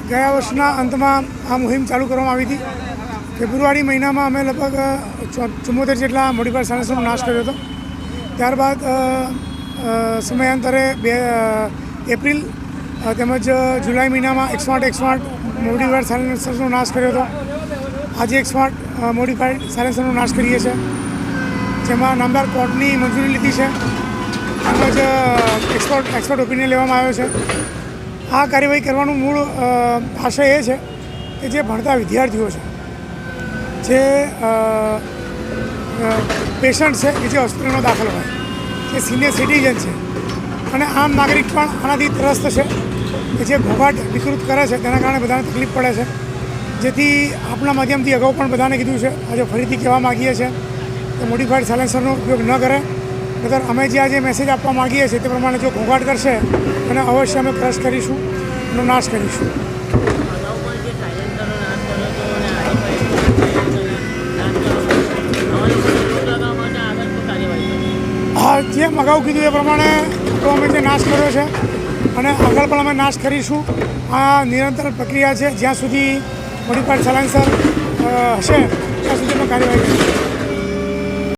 ગયા વર્ષના અંતમાં આ મુહિમ ચાલુ કરવામાં આવી હતી. ફેબ્રુઆરી મહિનામાં અમે લગભગ 74 જેટલા મોડિફાઈડ સાયલેન્સરનો નાશ કર્યો હતો. ત્યારબાદ સમયાંતરે એપ્રિલ તેમજ જુલાઈ મહિનામાં 108 મોડિફાઈડ સાયલેન્સરનો નાશ કર્યો હતો. આજે 108 મોડિફાઈડ સાયલેન્સરનો નાશ કરીએ છીએ, જેમાં નામદાર કોર્ટની મંજૂરી લીધી છે તેમજ એક્સપર્ટ ઓપિનિયન લેવામાં આવ્યો છે. આ કાર્યવાહી કરવાનું મૂળ આશય એ છે કે જે ભણતા વિદ્યાર્થીઓ છે, જે પેશન્ટ છે કે જે હોસ્પિટલમાં દાખલ હોય, જે સિનિયર સિટીઝન છે અને આમ નાગરિક પણ આનાથી ત્રસ્ત છે કે જે ઘોંઘાટ વિકૃત કરે છે, તેના કારણે બધાને તકલીફ પડે છે. જેથી આપણા માધ્યમથી અગાઉ પણ બધાને કીધું છે, આજે ફરીથી કહેવા માગીએ છીએ કે મોડિફાઈડ સાયલેન્સરનો ઉપયોગ ન કરે. નહીંતર અમે જે આજે મેસેજ આપવા માગીએ છીએ તે પ્રમાણે જો ઘોંઘાટ કરશે એને અવશ્ય અમે ક્રશ કરીશું, એનો નાશ કરીશું. હા, જેમ અગાઉ કીધું એ પ્રમાણે તો અમે જે નાશ કર્યો છે અને આગળ પણ અમે નાશ કરીશું. આ નિરંતર પ્રક્રિયા છે. જ્યાં સુધી મોડિફાઈડ સાયલેન્સર હશે ત્યાં સુધી અમે કાર્યવાહી કરીશું.